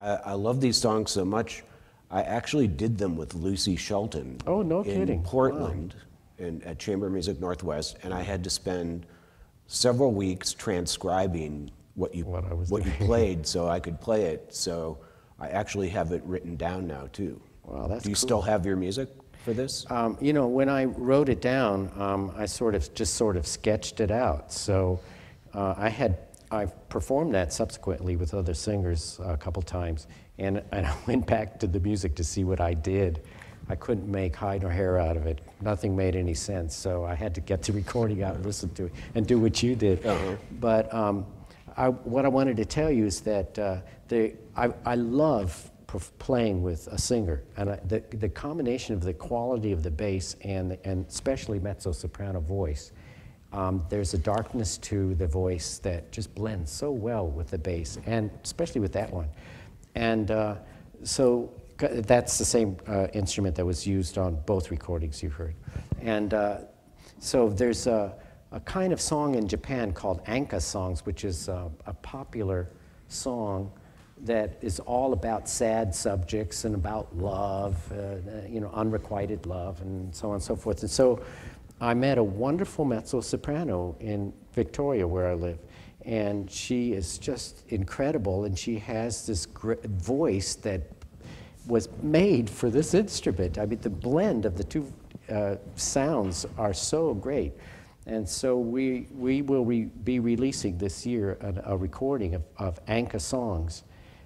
I love these songs so much. I actually did them with Lucy Shelton. Oh, no in kidding. Portland, at Chamber Music Northwest, and I had to spend several weeks transcribing what you played so I could play it. So I actually have it written down now too. Wow, that's Do you cool. still have your music for this? You know, when I wrote it down, I just sort of sketched it out. So I've performed that subsequently with other singers a couple times, and I went back to the music to see what I did. I couldn't make hide or hair out of it. Nothing made any sense, so I had to get the recording out and listen to it and do what you did. But what I wanted to tell you is that I love playing with a singer, and the combination of the quality of the bass and especially mezzo-soprano voice, there's a darkness to the voice that just blends so well with the bass, and especially with that one. And so that's the same instrument that was used on both recordings you heard. And so there's a kind of song in Japan called anka songs, which is a popular song that is all about sad subjects and about love, you know, unrequited love, and so on and so forth. And so I met a wonderful mezzo-soprano in Victoria, where I live, and she is just incredible, and she has this voice that was made for this instrument. I mean, the blend of the two sounds are so great. And so we will be releasing this year a recording of anka songs.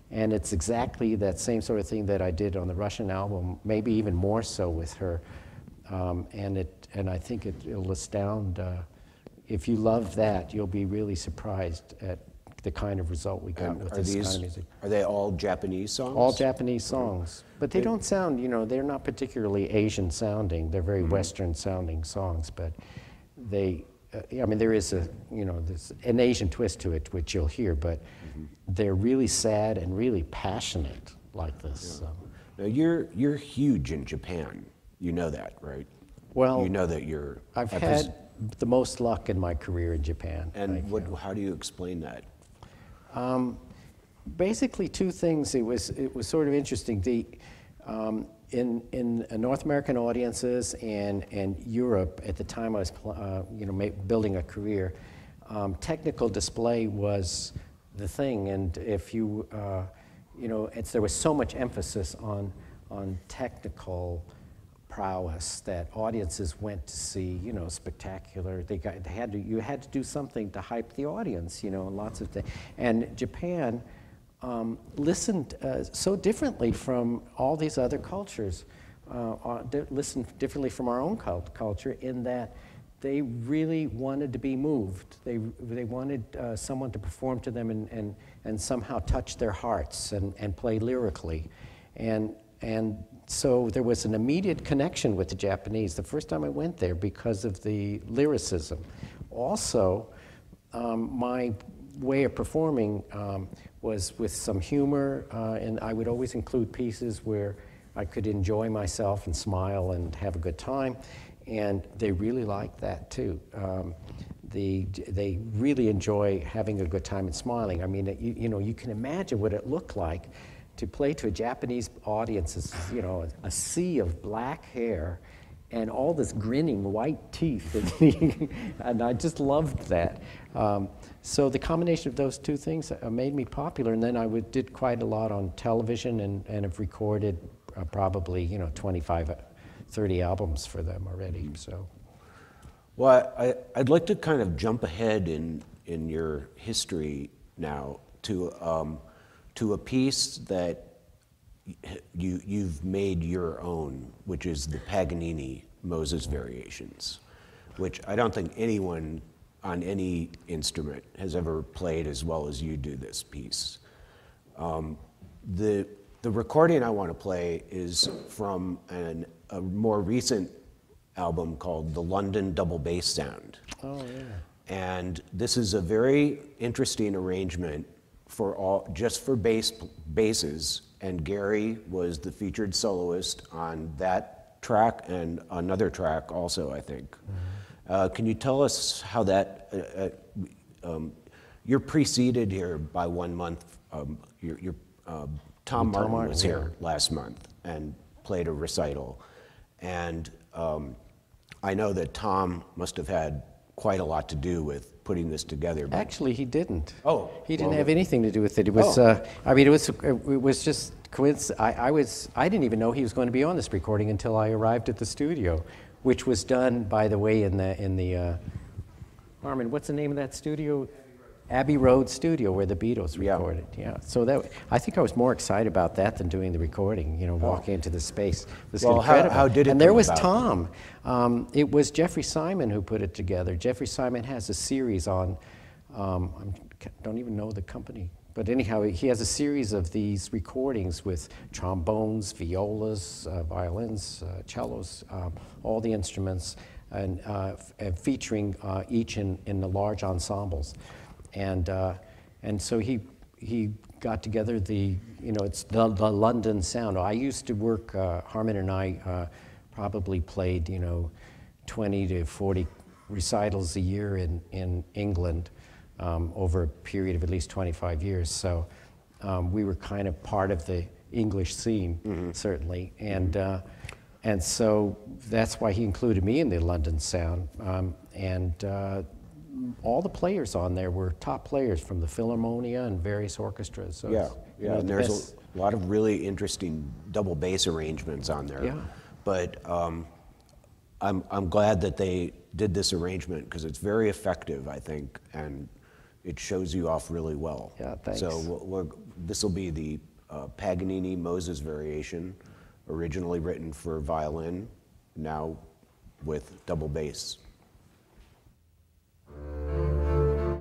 And it's exactly that same sort of thing that I did on the Russian album, maybe even more so with her. And I think it'll astound. If you love that, you'll be really surprised at the kind of result we got with this kind of music. Are they all Japanese songs? All Japanese songs. But they don't sound, you know, they're not particularly Asian sounding. They're very Western sounding songs, but they, I mean, there is there's an Asian twist to it, which you'll hear, but they're really sad and really passionate like this. Yeah. Now you're huge in Japan. You know that, right? Well, you know that you're. I've had the most luck in my career in Japan. And how do you explain that? Basically, two things. It was sort of interesting. In North American audiences and Europe at the time I was building a career, technical display was the thing. And if you there was so much emphasis on technical prowess that audiences went to see, spectacular. You had to do something to hype the audience, and lots of things. And Japan listened so differently from all these other cultures, listened differently from our own culture in that they really wanted to be moved. They wanted someone to perform to them and somehow touch their hearts and play lyrically. And so there was an immediate connection with the Japanese the first time I went there because of the lyricism. Also, my way of performing was with some humor, and I would always include pieces where I could enjoy myself and smile and have a good time, and they really liked that too. They really enjoy having a good time and smiling. I mean, you can imagine what it looked like to play to a Japanese audience, a sea of black hair and all this grinning white teeth. And I just loved that. So the combination of those two things made me popular. And then I did quite a lot on television and have recorded probably 25, 30 albums for them already. So, well, I'd like to kind of jump ahead in your history now to a piece that you've made your own, which is the Paganini Moses Variations, which I don't think anyone on any instrument has ever played as well as you do this piece. The recording I want to play is from a more recent album called The London Double Bass Sound. Oh, yeah. And this is a very interesting arrangement just for basses, and Gary was the featured soloist on that track and another track also, I think. Mm-hmm. Can you tell us how that, you're preceded here by 1 month, your Tom Martin Martin, was yeah. here last month and played a recital. And I know that Tom must have had quite a lot to do with putting this together. But Actually, he didn't. Oh, He didn't well, have anything to do with it. It was, Oh. I mean, it was just coincidence. I didn't even know he was going to be on this recording until I arrived at the studio, which was done, by the way, in the Harmon, what's the name of that studio? Abbey Road Studio, where the Beatles Yeah. recorded. Yeah. So I think I was more excited about that than doing the recording. You know, walking into the space it was Well, incredible. how did it And there come was about? Tom. It was Jeffrey Simon who put it together. Jeffrey Simon has a series on. I don't even know the company, but anyhow, he has a series of these recordings with trombones, violas, violins, cellos, all the instruments, and featuring each in the large ensembles. And so he got together it's the London sound. I used to work, Harmon and I probably played, 20 to 40 recitals a year in England over a period of at least 25 years. So we were kind of part of the English scene, certainly. And so that's why he included me in the London sound. All the players on there were top players from the Philharmonia and various orchestras. So Yeah, it's, yeah, and there's a lot of really interesting double bass arrangements on there. Yeah. But I'm glad that they did this arrangement because it's very effective, I think, and it shows you off really well. Yeah, thanks. So this will be the Paganini Moses variation, originally written for violin, now with double bass.